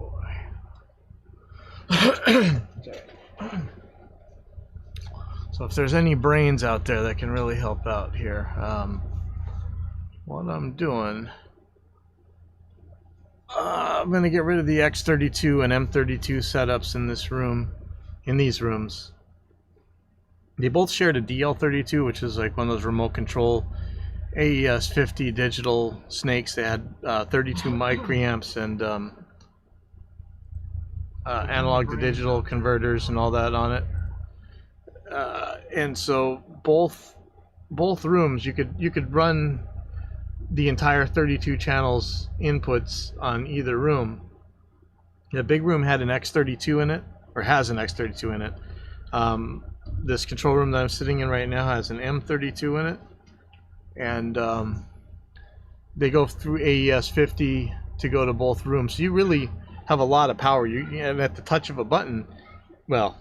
boy. So if there's any brains out there that can really help out here, what I'm doing, I'm going to get rid of the X32 and M32 setups in this room, in these rooms. They both shared a DL32, which is like one of those remote control AES 50 digital snakes. They had 32 mic preamps and analog to digital converters and all that on it. And so both rooms, you could run the entire 32 channels inputs on either room. The big room had an X32 in it, or has an X32 in it. This control room that I'm sitting in right now has an M32 in it, and they go through AES 50 to go to both rooms. So you really have a lot of power. And at the touch of a button, well,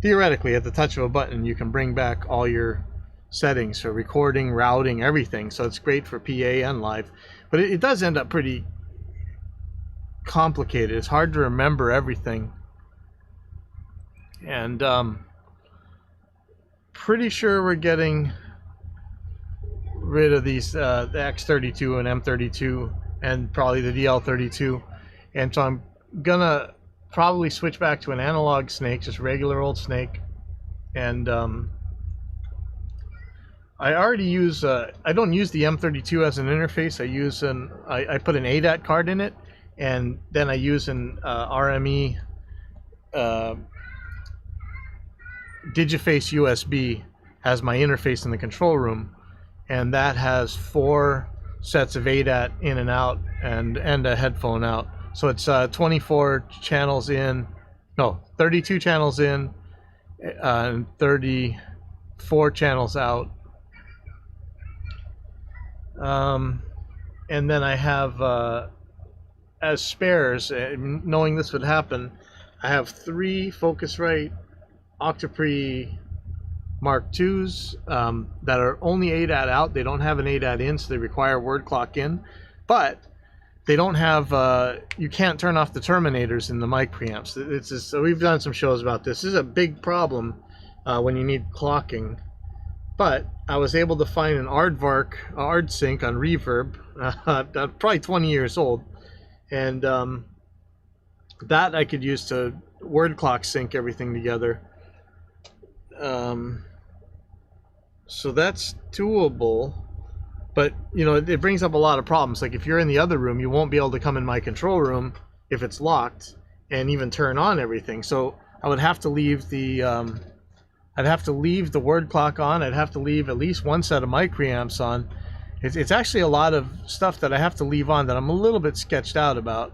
theoretically, at the touch of a button, you can bring back all your settings for recording, routing, everything. So it's great for PA and live, but it does end up pretty complicated. It's hard to remember everything, and pretty sure we're getting rid of these the X32 and M32 and probably the DL32, and so I'm gonna probably switch back to an analog snake, just regular old snake. And I already use I don't use the M32 as an interface. I put an ADAT card in it, and then I use an RME Digiface USB as my interface in the control room, and that has 4 sets of ADAT in and out, and a headphone out. So it's 24 channels in, no, 32 channels in, and 34 channels out. And then I have, as spares, knowing this would happen, I have 3 Focusrite Octoprix Mark IIs that are only ADAT out. They don't have an ADAT in, so they require word clock in. But they don't have, you can't turn off the terminators in the mic preamps. It's just, so we've done some shows about this. This is a big problem when you need clocking. But I was able to find an ARD sync on Reverb, probably 20 years old, and that I could use to word clock sync everything together. So that's doable, but you know, it brings up a lot of problems. Like if you're in the other room, you won't be able to come in my control room if it's locked and even turn on everything. So I would have to leave the word clock on. I'd have to leave at least 1 set of mic preamps on. It's actually a lot of stuff that I have to leave on that I'm a little bit sketched out about.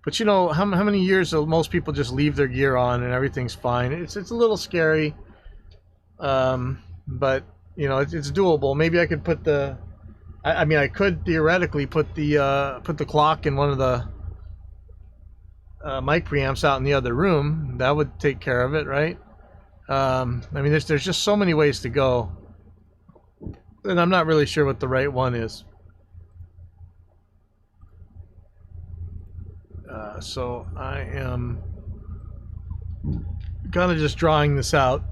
But you know, how many years will most people just leave their gear on and everything's fine? It's a little scary, but you know, it's doable. Maybe I could put the, I mean, I could theoretically put the clock in one of the mic preamps out in the other room. That would take care of it, right? I mean, there's just so many ways to go, and I'm not really sure what the right one is. So I am kind of just drawing this out,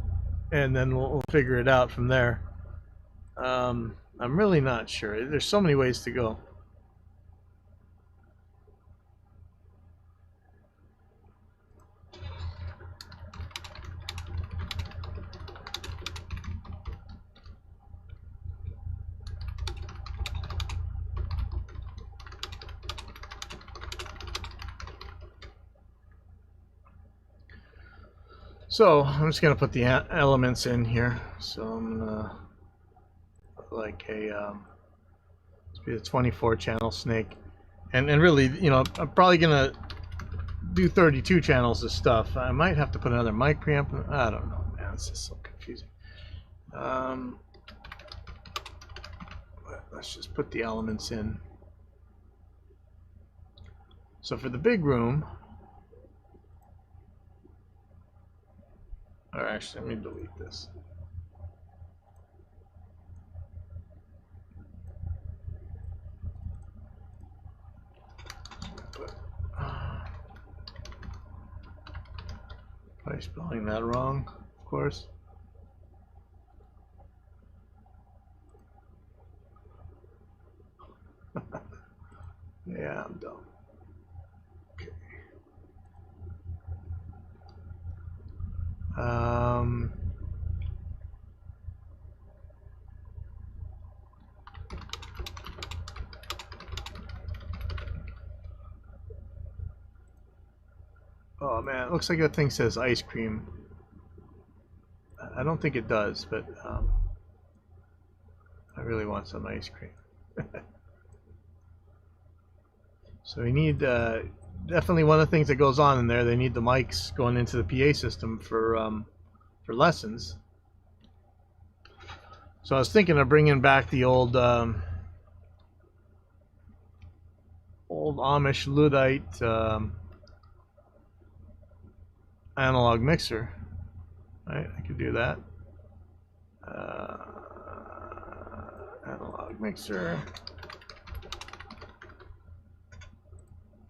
and then we'll figure it out from there. I'm really not sure. There's so many ways to go. So I'm just gonna put the elements in here. So I'm gonna put like a let's be a 24 channel snake, and really, you know, I'm probably gonna do 32 channels of stuff. I might have to put another mic preamp. I don't know, man. It's just so confusing. Let's just put the elements in. So for the big room, or actually, let me delete this. I spelling that wrong? Of course. Yeah, I'm dumb. Okay. Oh man, it looks like that thing says ice cream. I don't think it does, but I really want some ice cream. So we need definitely one of the things that goes on in there. They need the mics going into the PA system for lessons. So I was thinking of bringing back the old Amish Luddite analog mixer. Right, I could do that. Analog mixer.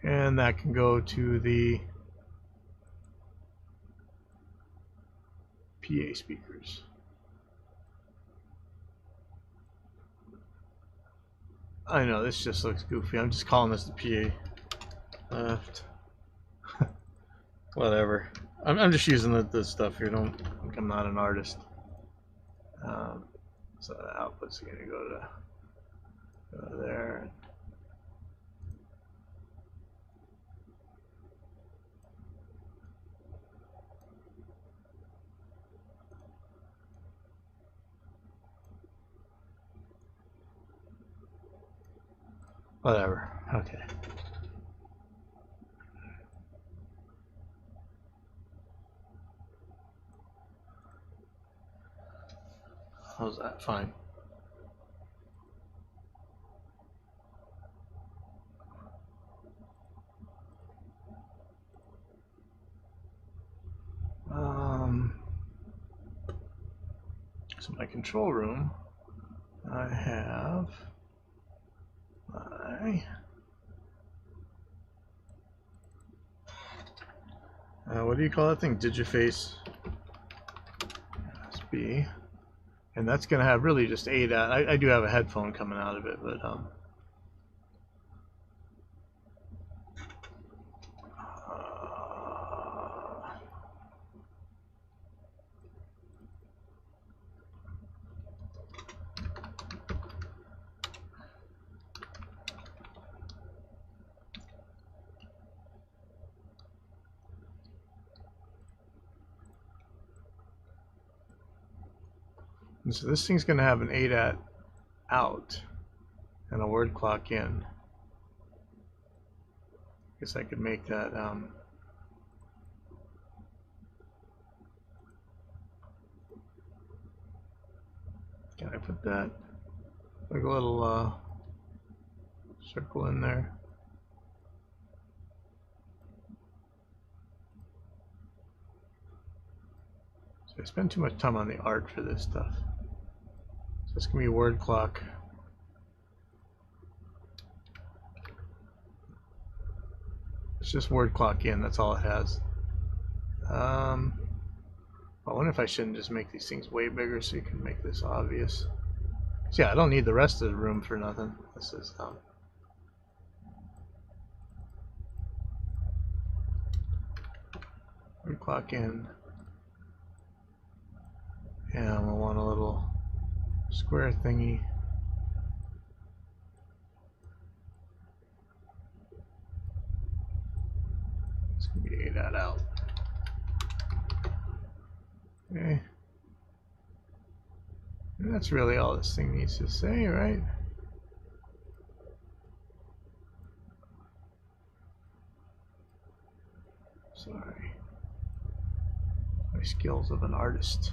And that can go to the PA speakers. I know, this just looks goofy. I'm just calling this the PA left. Whatever. I'm just using this stuff here. Don't think I'm not an artist. So the output's going to go to there. Whatever. Okay. How's that? Fine. So my control room, I have my what do you call that thing? Digiface USB, and that's gonna have really just 8 out. I do have a headphone coming out of it, but and so this thing's gonna have an 8 out and a word clock in. Guess I could make that can I put that like a little circle in there? So I spend too much time on the art for this stuff. So it's gonna be word clock. It's just word clock in, that's all it has. I wonder if I shouldn't just make these things way bigger so you can make this obvious. So yeah, I don't need the rest of the room for nothing. This is word clock in. And I'm gonna want a little square thingy. It's gonna be 8 out. Okay. And that's really all this thing needs to say, right? Sorry. My skills of an artist.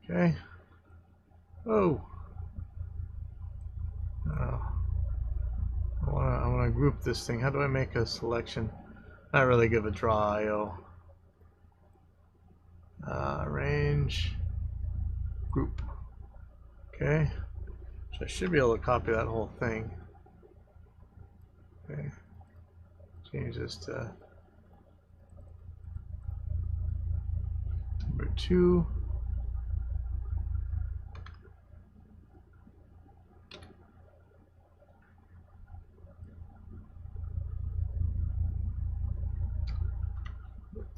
Okay. Oh. I want to group this thing. How do I make a selection? Not really give a draw IO. Range. Group. Okay. So I should be able to copy that whole thing. Okay. Change this to 2.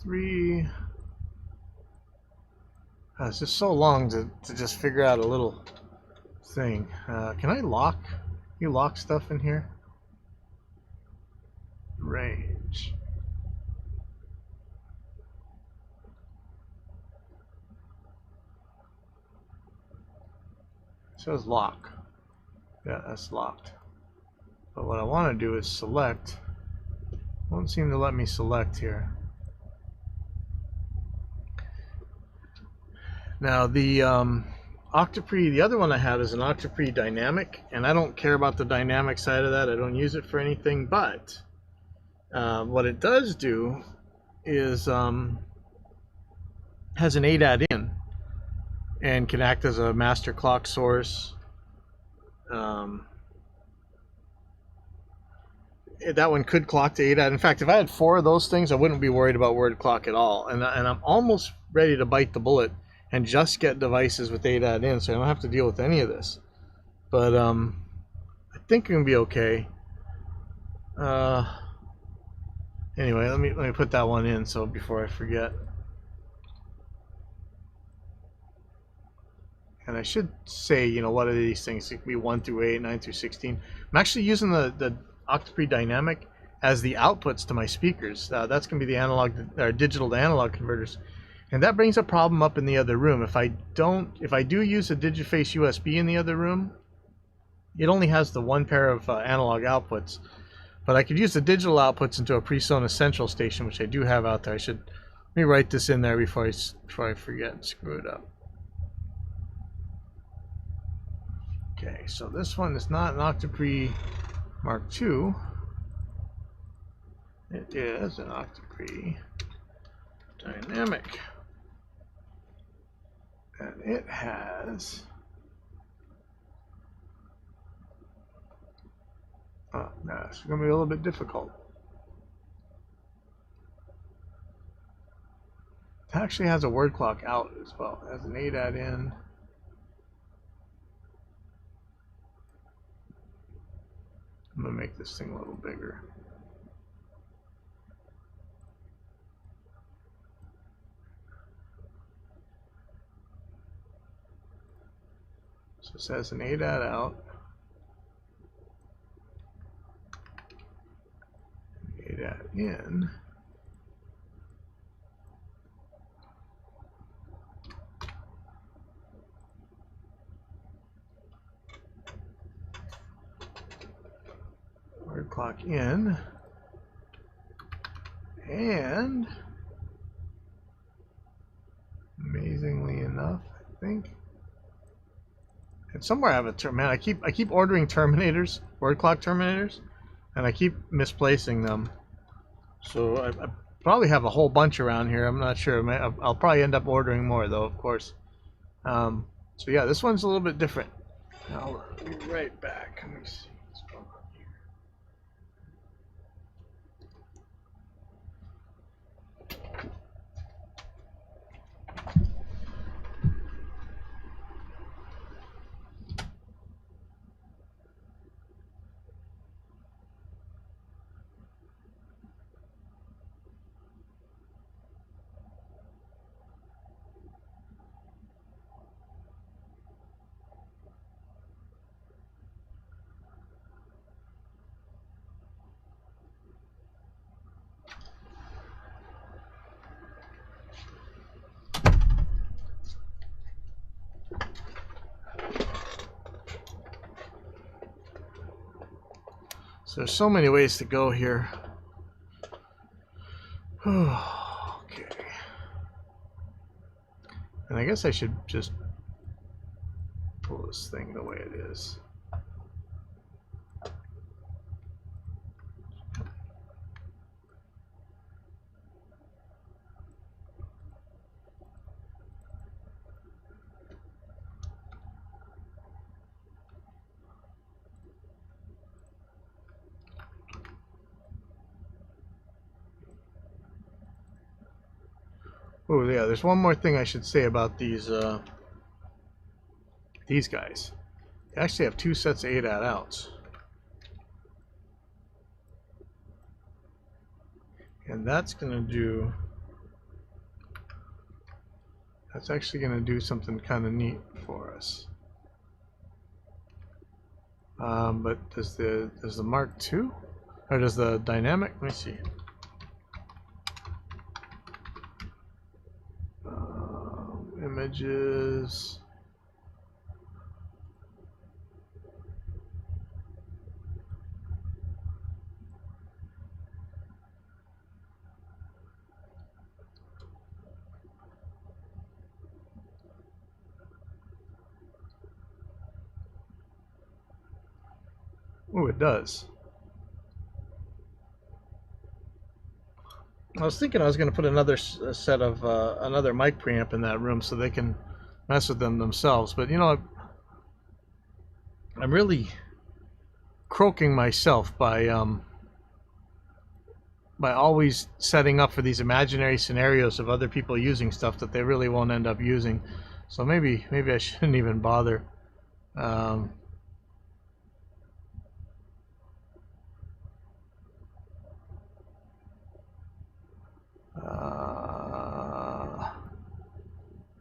Three. It's just so long to just figure out a little thing. Can I lock? You lock stuff in here? Range. It says lock. Yeah, that's locked. But what I want to do is select. Won't seem to let me select here. Now the Octopree, the other one I have is an Octopree dynamic, and I don't care about the dynamic side of that. I don't use it for anything, but what it does do is has an ADAT in and can act as a master clock source. That one could clock to ADAT. In fact, if I had 4 of those things, I wouldn't be worried about word clock at all. And I'm almost ready to bite the bullet and just get devices with ADAT in, so I don't have to deal with any of this. But I think I'm gonna be okay. Anyway, let me put that one in so before I forget. And I should say, you know, what are these things? It could be 1 through 8, 9 through 16. I'm actually using the Octopree Dynamic as the outputs to my speakers. That's going to be the analog or digital to analog converters. And that brings a problem up in the other room. If I do use a Digiface USB in the other room, it only has the 1 pair of analog outputs. But I could use the digital outputs into a PreSonus Central station, which I do have out there. Let me write this in there before I forget and screw it up. Okay, so this one is not an Octopree Mark II. It is an Octopree Dynamic. And it has... Oh, no, it's going to be a little bit difficult. It actually has a word clock out as well. It has an ADAT in. I'm going to make this thing a little bigger. So it says an ADAT out. ADAT in. Word clock in. And amazingly enough, I think. And somewhere I have a man. I keep ordering terminators, word clock terminators, and I keep misplacing them. So I probably have a whole bunch around here. I'm not sure. I'll probably end up ordering more though, of course. So yeah, this one's a little bit different. I'll be right back. Let me see what's going on here. So there's so many ways to go here. Okay. And I guess I should just pull this thing the way it is. Oh yeah, there's one more thing I should say about these guys. They actually have two sets of 8-AT outs. And that's actually going to do something kind of neat for us. But does the Mark II, or does the dynamic? Let me see. Images. Oh, it does. I was thinking I was going to put another set of another mic preamp in that room so they can mess with them themselves. But you know, I'm really croaking myself by always setting up for these imaginary scenarios of other people using stuff that they really won't end up using. So maybe I shouldn't even bother. Um,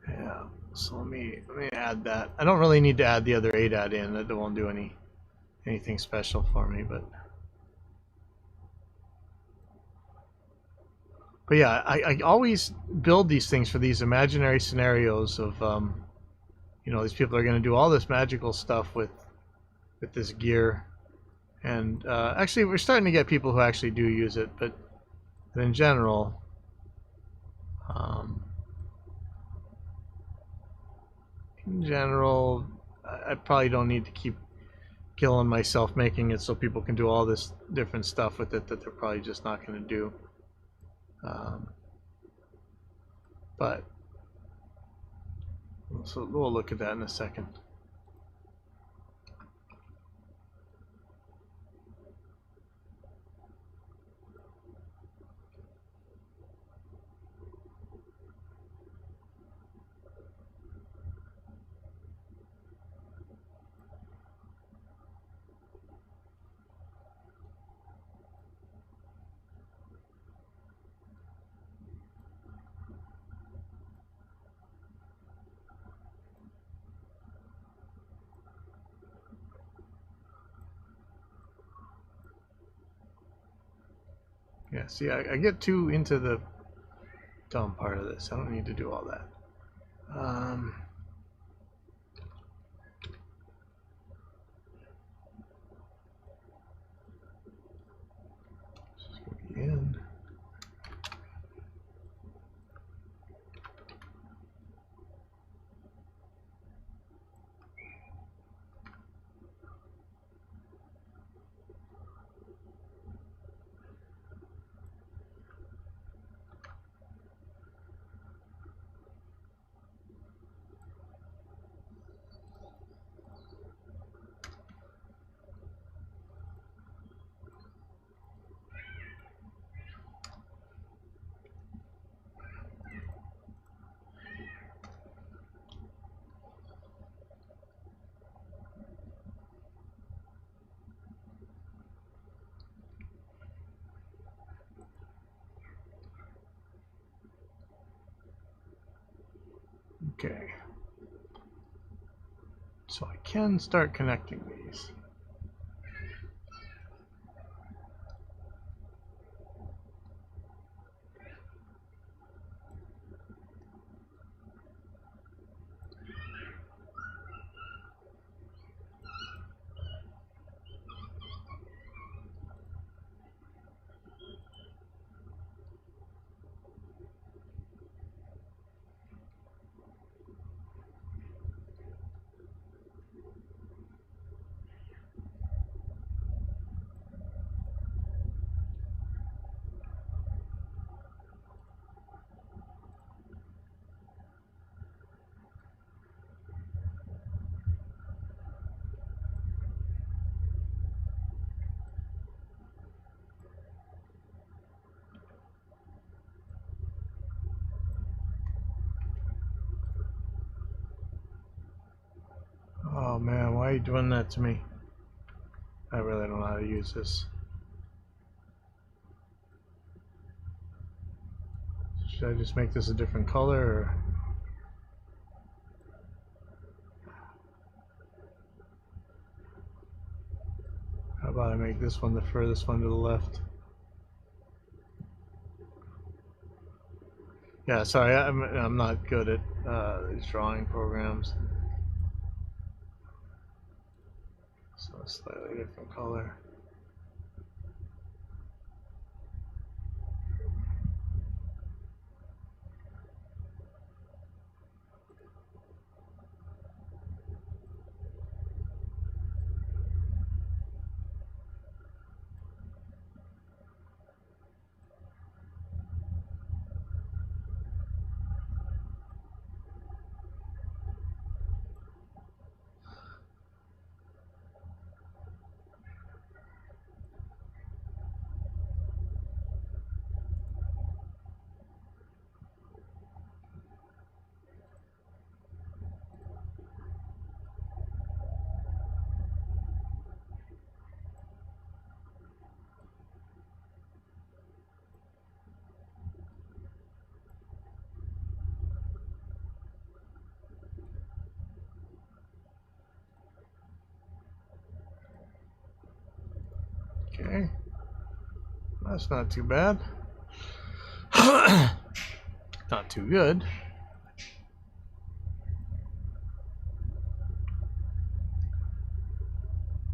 yeah. So let me add that. I don't really need to add the other ADAT in. That won't do anything special for me, but yeah, I always build these things for these imaginary scenarios of you know, these people are going to do all this magical stuff with this gear, and actually we're starting to get people who actually do use it, but in general, um, I probably don't need to keep killing myself making it so people can do all this different stuff with it that they're probably just not going to do. But so we'll look at that in a second. Yeah, see, I get too into the dumb part of this. I don't need to do all that. Just gonna be in. Okay. So I can start connecting these. Oh man, why are you doing that to me? I really don't know how to use this. Should I just make this a different color, or? How about I make this one the furthest one to the left? Yeah, sorry, I'm not good at these drawing programs. So a slightly different color. Okay, that's not too bad. Not too good.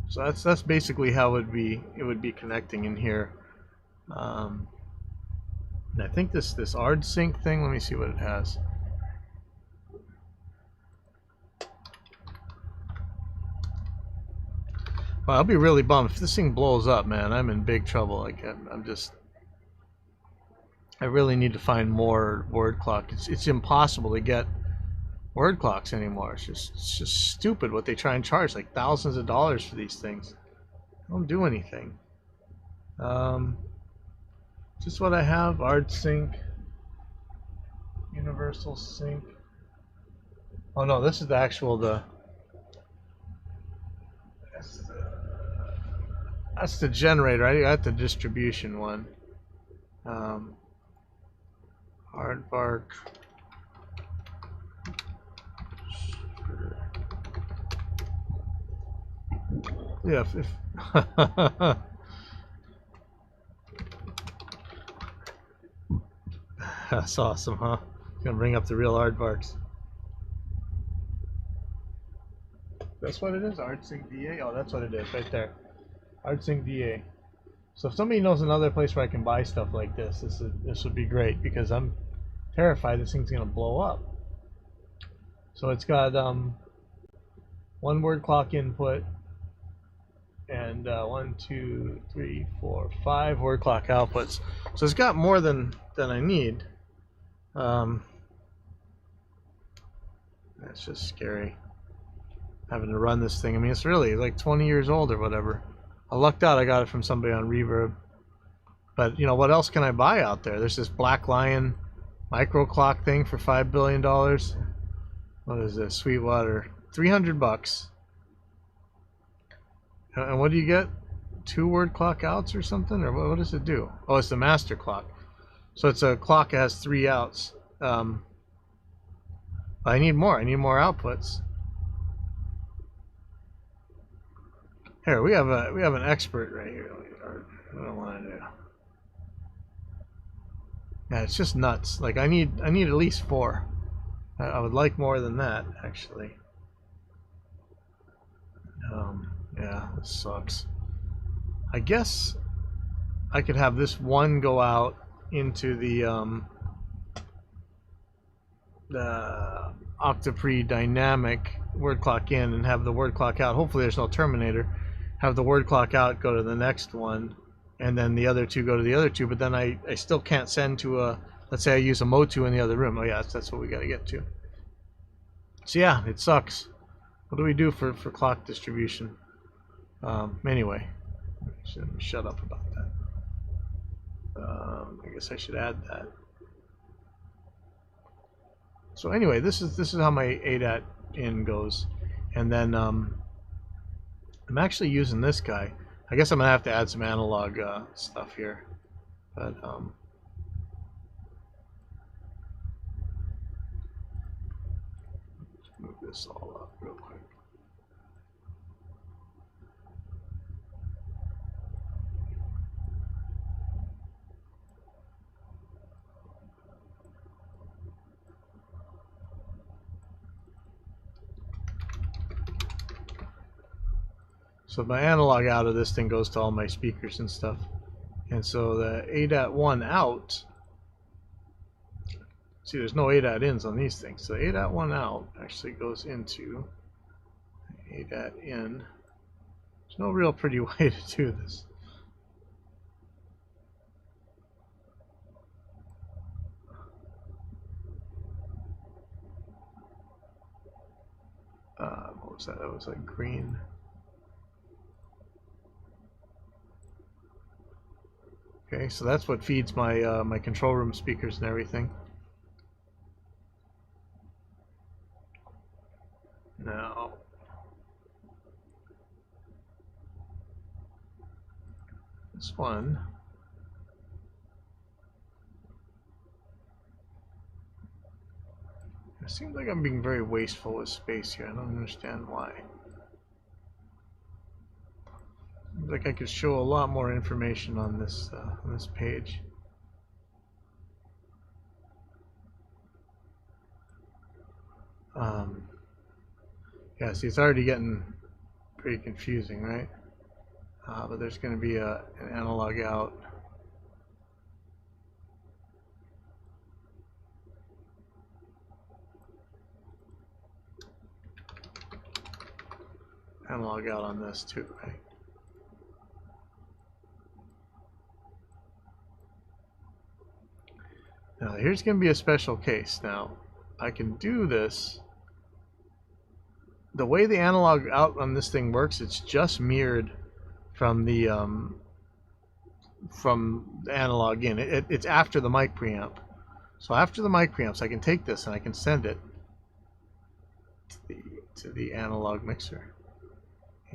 So that's basically how it would be connecting in here. And I think this ARD sync thing. Let me see what it has. Well, I'll be really bummed if this thing blows up, man. I'm in big trouble. Like I really need to find more word clock. It's impossible to get word clocks anymore. It's just stupid what they try and charge, like thousands of dollars for these things. They don't do anything. Just what I have: ARD sync, universal sync. Oh no, this is the actual that's the generator. I got the distribution one. Aardvark. Yeah, if that's awesome, huh? Gonna bring up the real aardvarks. That's what it is. ArdSync DA. Oh, that's what it is right there. ArdSync DA. So if somebody knows another place where I can buy stuff like this, this would be great, because I'm terrified this thing's gonna blow up. So it's got one word clock input and 1, 2, 3, 4, 5 word clock outputs. So it's got more than I need. That's just scary, having to run this thing. I mean, it's really like 20 years old or whatever. I lucked out. I got it from somebody on Reverb. But you know, what else can I buy out there? There's this Black Lion micro clock thing for $5 billion. What is this? Sweetwater, $300. And what do you get? 2 word clock outs or something? Or what does it do? Oh, it's the master clock. So it's a clock that has 3 outs. I need more. I need more outputs. Here, we have an expert right here. What do I want to do? Yeah, it's just nuts. Like I need at least 4. I would like more than that, actually. Yeah, this sucks. I guess I could have this one go out into the Octopre dynamic word clock in, and have the word clock out. Hopefully there's no terminator. Have the word clock out go to the next one, and then the other 2 go to the other 2, but then I still can't send to a, let's say I use a Motu in the other room. Oh yeah, that's what we got to get to. So yeah, it sucks. What do we do for clock distribution? Anyway, shut up about that. I guess I should add that. So anyway, this is how my ADAT in goes. And then I'm actually using this guy. I guess I'm gonna have to add some analog stuff here, but let's move this all up real quick. So my analog out of this thing goes to all my speakers and stuff. And so the A.1 out, see there's no A.ins on these things. So A.1 out actually goes into A.in. There's no real pretty way to do this. What was that? That was like green. Okay, so that's what feeds my my control room speakers and everything. Now, this one. It seems like I'm being very wasteful with space here. I don't understand why. Seems like I could show a lot more information on this page. Yeah, see, it's already getting pretty confusing, right? But there's going to be an analog out. Analog out on this too, right? Now here's going to be a special case. Now I can do this. The way the analog out on this thing works, it's just mirrored from the analog in. It's after the mic preamp. So after the mic preamps, I can take this and I can send it to the analog mixer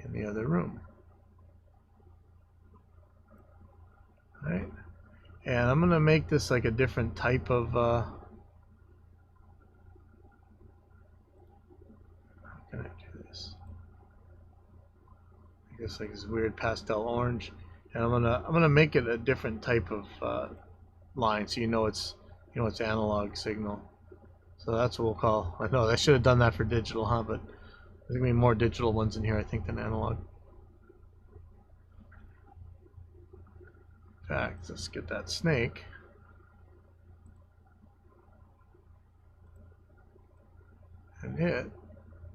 in the other room. All right, and I'm gonna make this like a different type of how can I do this? I guess like this weird pastel orange, and I'm gonna make it a different type of line, so you know it's analog signal. So that's what we'll call. I know I should have done that for digital, huh? But there's gonna be more digital ones in here, I think, than analog. In fact, let's get that snake. And it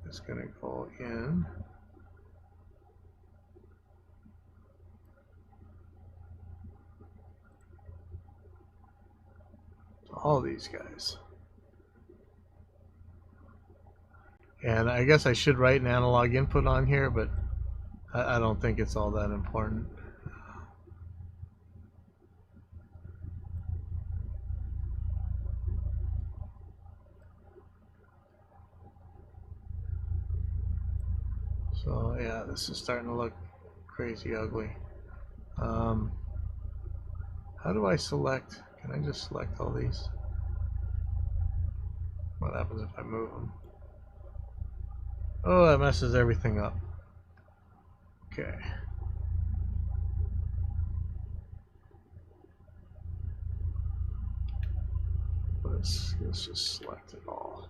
is going to go in to all these guys. And I guess I should write an analog input on here, but I don't think it's all that important. So yeah, this is starting to look crazy ugly. How do I select? Can I just select all these? What happens if I move them? Oh, that messes everything up. Okay. Let's just select it all.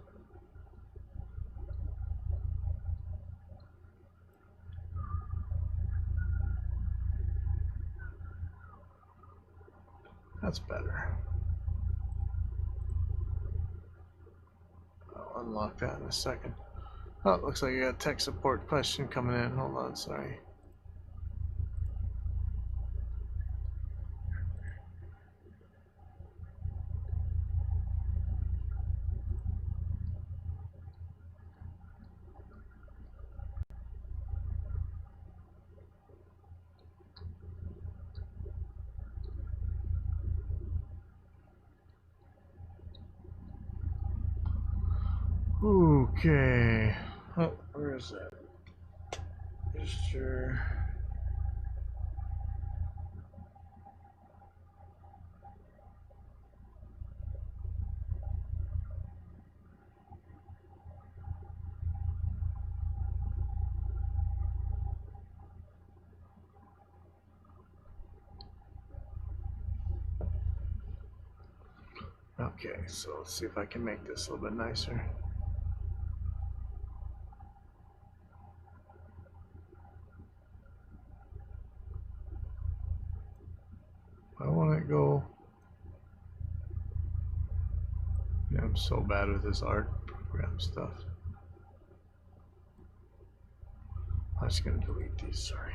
That's better. I'll unlock that in a second. Oh, it looks like I got a tech support question coming in. Hold on, sorry. Okay. Oh, where is that? Register. Okay, so let's see if I can make this a little bit nicer. I want to go. Yeah, I'm so bad with this art program stuff. I'm just going to delete these, sorry.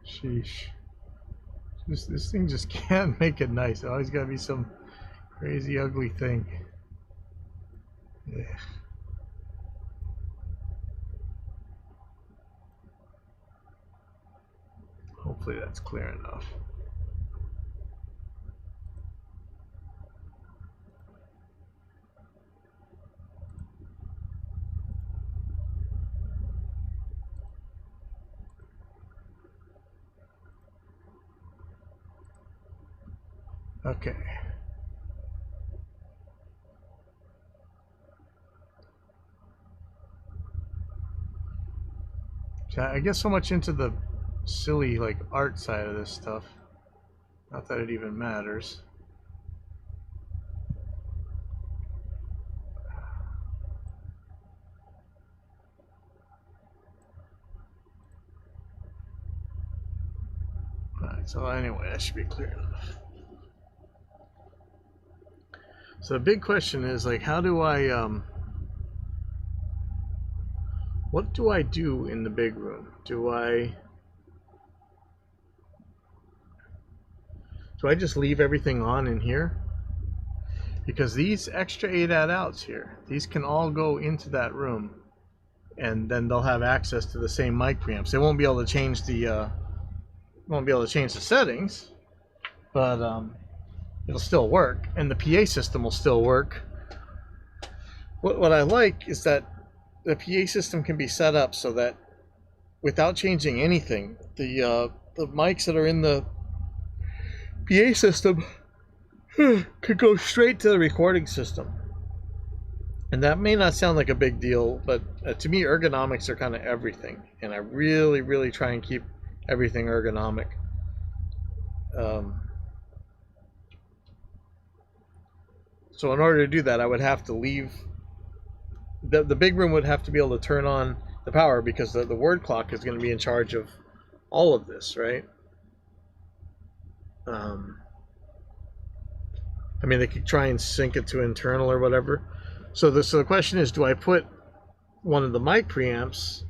Sheesh. This thing just can't make it nice. It always got to be some crazy ugly thing. Yeah. Hopefully that's clear enough. Okay. So I get so much into the silly like art side of this stuff. Not that it even matters. Alright, so anyway, that should be clear enough. So the big question is like, how do I what do I do in the big room? Do I just leave everything on in here? Because these extra 8 outs here, these can all go into that room, and then they'll have access to the same mic preamps. They won't be able to change the settings, but it'll still work, and the PA system will still work. What I like is that the PA system can be set up so that without changing anything, the mics that are in the PA system could go straight to the recording system. And that may not sound like a big deal, but to me, ergonomics are kind of everything. And I really, really try and keep everything ergonomic. So in order to do that, I would have to leave. The big room would have to be able to turn on the power because the word clock is going to be in charge of all of this, right? I mean, they could try and sync it to internal or whatever. So the question is, do I put one of the mic preamps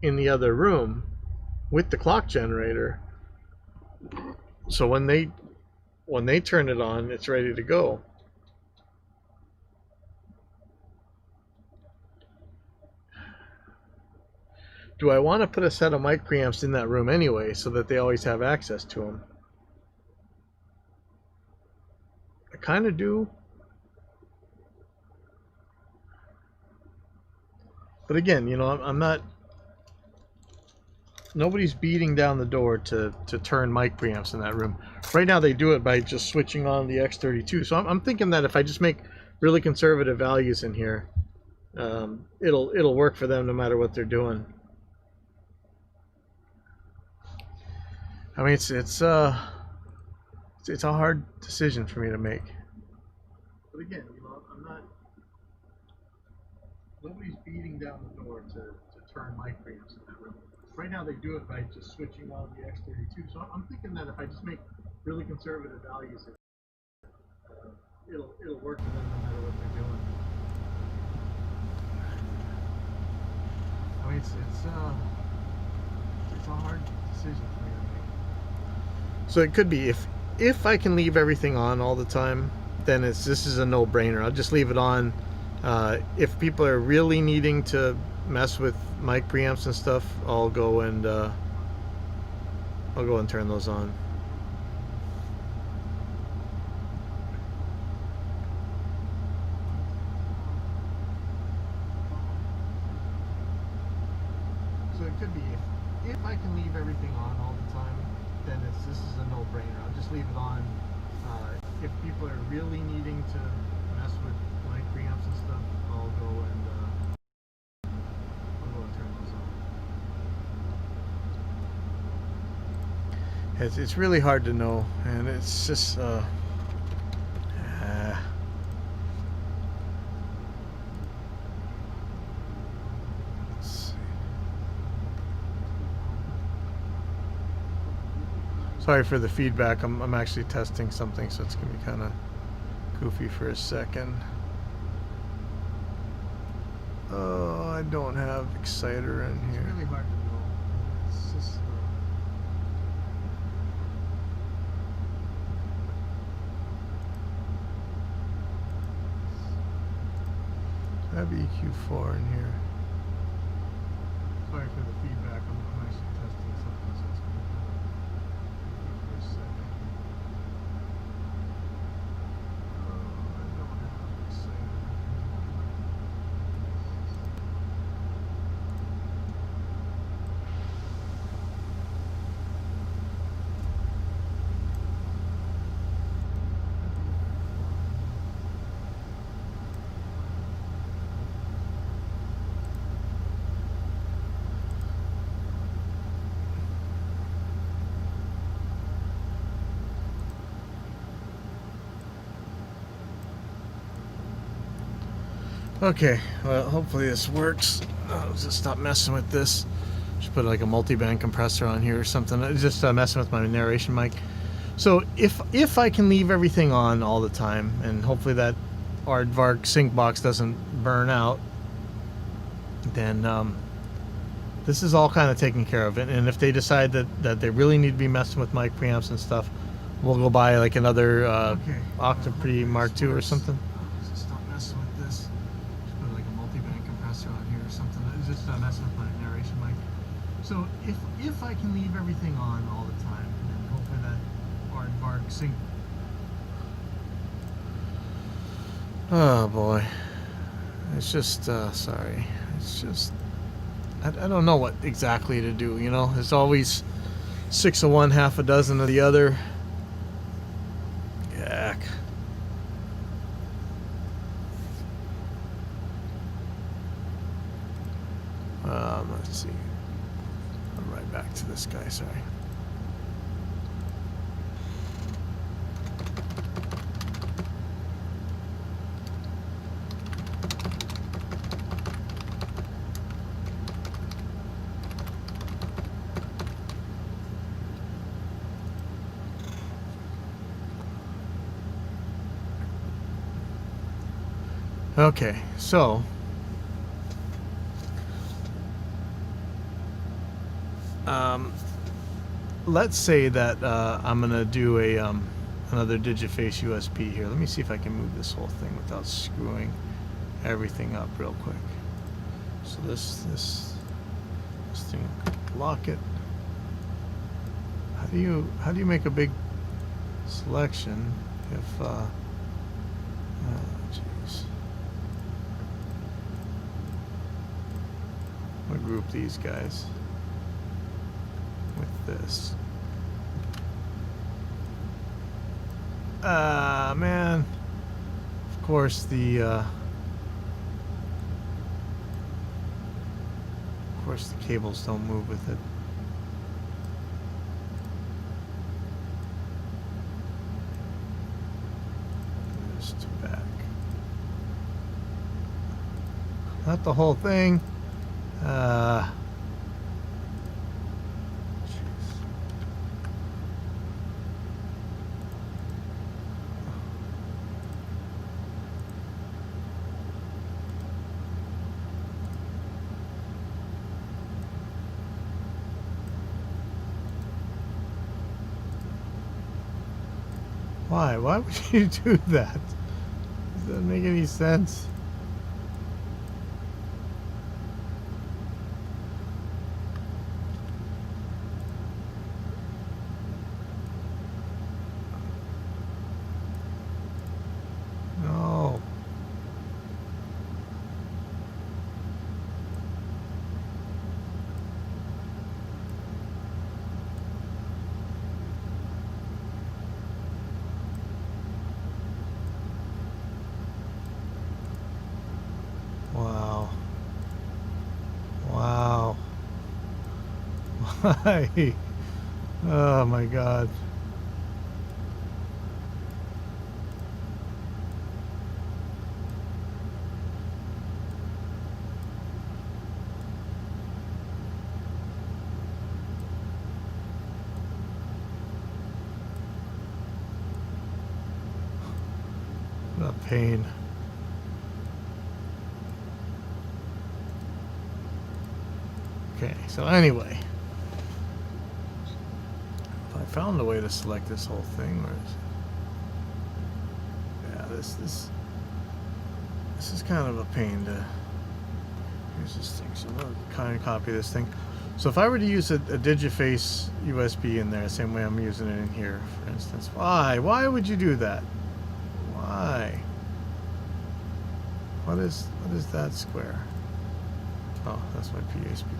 in the other room with the clock generator, so when they turn it on, it's ready to go? Do I want to put a set of mic preamps in that room anyway so that they always have access to them? I kind of do. But again, you know, I'm not nobody's beating down the door to turn mic preamps in that room. Right now they do it by just switching on the X32. So I'm thinking that if I just make really conservative values in here, it'll work for them no matter what they're doing. I mean, it's a hard decision for me to make. But again, I'm not. Nobody's beating down the door to turn mic preamps in that room. Right now they do it by just switching on the X32. So I'm thinking that if I just make really conservative values, it'll work for them no matter what they're doing. I mean, it's a hard decision for me to make. So it could be if I can leave everything on all the time, then this is a no-brainer. I'll just leave it on. If people are really needing to mess with mic preamps and stuff, I'll go and turn those on. So it could be if I can leave everything on all the time, then this is a no-brainer. I'll just leave it on. If people are really needing to mess with mic preamps and stuff, I'll go and turn those on. It's really hard to know, and it's just sorry for the feedback. I'm actually testing something, so it's gonna be kind of goofy for a second. Oh, I don't have exciter in here. It's really hard to know. It's just I have EQ4 in here. Sorry for the feedback. I'm actually testing something, so it's gonna be kind of goofy for a second. Oh, I don't have exciter. Okay, well, hopefully this works. I'll just stop messing with this. Just put like a multi-band compressor on here or something. Just messing with my narration mic. So if I can leave everything on all the time, and hopefully that aardvark sync box doesn't burn out, then this is all kind of taken care of. And if they decide that they really need to be messing with mic preamps and stuff, we'll go buy like another Octopre Mark II or something. Just stop messing with this. Just put like a multi-band compressor on here or something. Just messing with my narration mic. So if I can leave everything on all the time, and hopefully that aardvark sync. Oh boy, it's just sorry. It's just I don't know what exactly to do. You know, there's always 6 of one, half a dozen of the other. Yuck. Let's see. I'm right back to this guy. Sorry. Okay, so let's say that I'm gonna do a another Digiface USB here. Let me see if I can move this whole thing without screwing everything up real quick. So this thing, lock it. How do you make a big selection if jeez. I'm gonna group these guys. this. Ah, man. Of course the cables don't move with it. Just back. Not the whole thing. Why? Why would you do that? Does that make any sense? No. Wow. Wow. Why? Oh my God. What a pain. Okay, so anyway, if I found a way to select this whole thing, where is it? Yeah, this is kind of a pain to. Here's this thing. So I'm gonna kind of copy this thing. So if I were to use a Digiface USB in there, the same way I'm using it in here, for instance, why? Why would you do that? Why? What is that square? Oh, that's my PA speaker.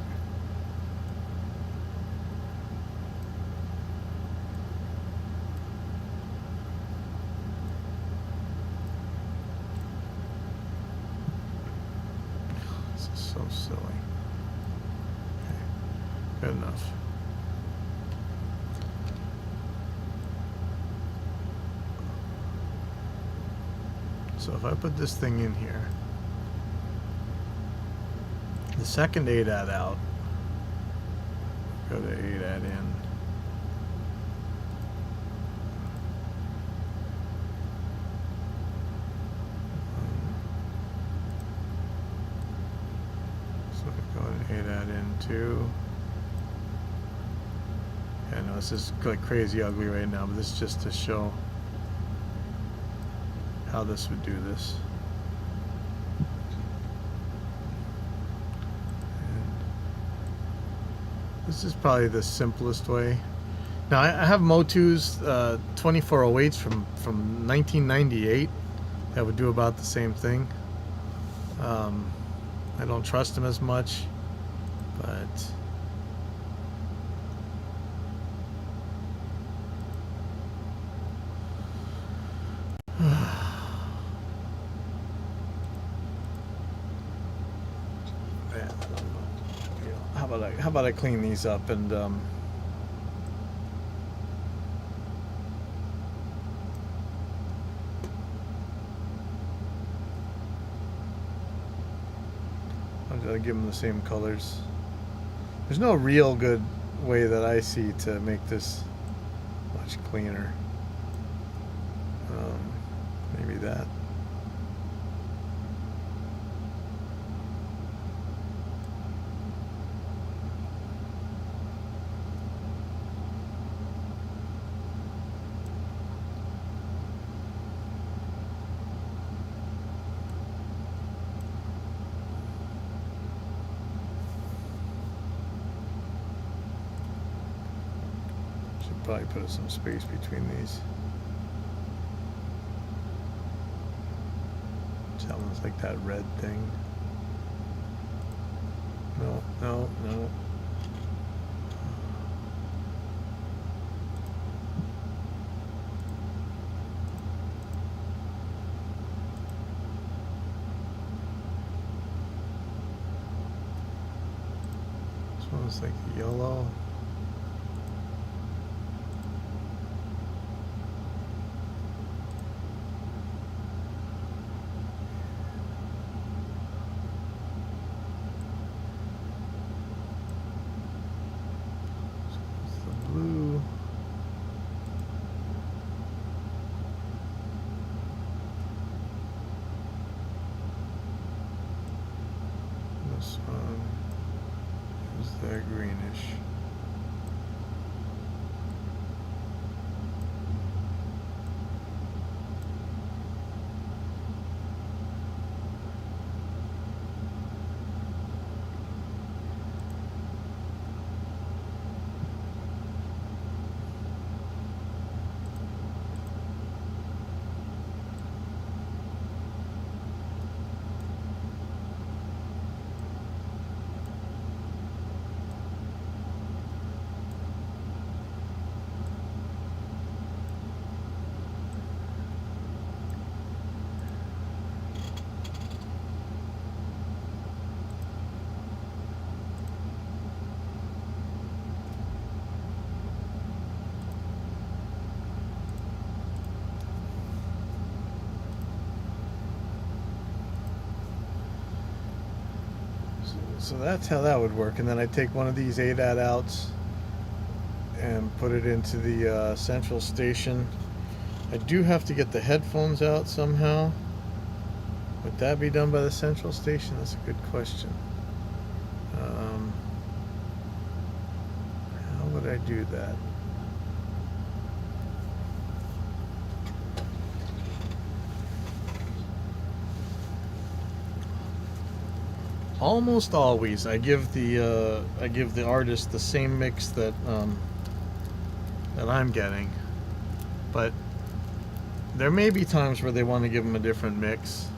This is so silly. Okay, good enough. So if I put this thing in here, the second ADAT out, go to ADAT in. So go to ADAT in too. Yeah, no, this is like crazy ugly right now, but this is just to show how this would do this. And this is probably the simplest way. Now I have Motu's 2408s from 1998 that would do about the same thing. I don't trust them as much, but how about I clean these up and I'll give them the same colors. There's no real good way that I see to make this much cleaner. Maybe that. Probably put some space between these. Sounds like that red thing. No. Sounds like yellow. Blue. This one is that greenish. So that's how that would work, and then I take one of these ADAT outs and put it into the central station. I do have to get the headphones out somehow. Would that be done by the central station? That's a good question. How would I do that? Almost always, I give the artist the same mix that that I'm getting, but there may be times where they want to give them a different mix.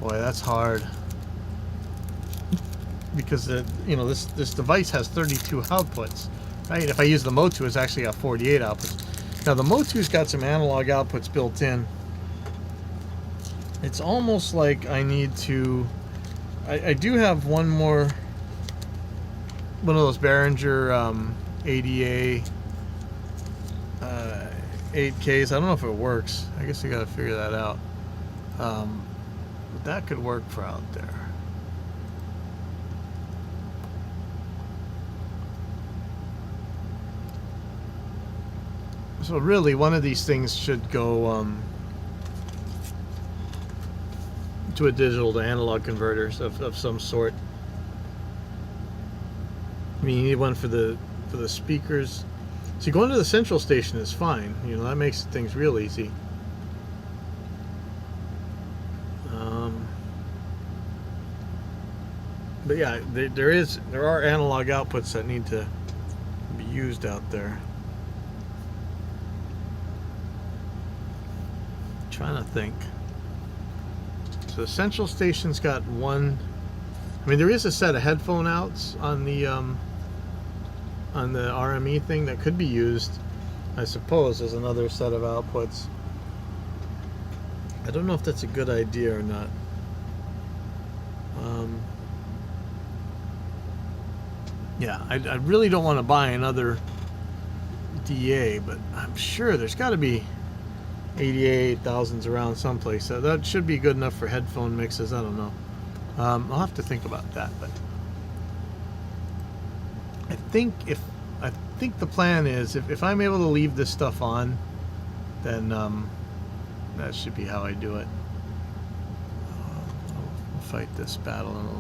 Boy, that's hard because this device has 32 outputs, right? If I use the Motu, it's actually got 48 outputs. Now the Motu's got some analog outputs built in. It's almost like I need to. I do have one of those Behringer ADA 8Ks. I don't know if it works. I guess I got to figure that out. But that could work for out there. So really, one of these things should go to a digital to analog converter of some sort. I mean, you need one for the speakers. So going to the central station is fine. That makes things real easy. But yeah, there are analog outputs that need to be used out there. I'm trying to think. So the central station's got one. I mean, there is a set of headphone outs on the RME thing that could be used, I suppose, as another set of outputs. I don't know if that's a good idea or not. Yeah, I really don't want to buy another DA, but I'm sure there's got to be 88,000s around someplace. So that should be good enough for headphone mixes. I don't know. I'll have to think about that. But I think the plan is if I'm able to leave this stuff on, then that should be how I do it. I'll fight this battle in a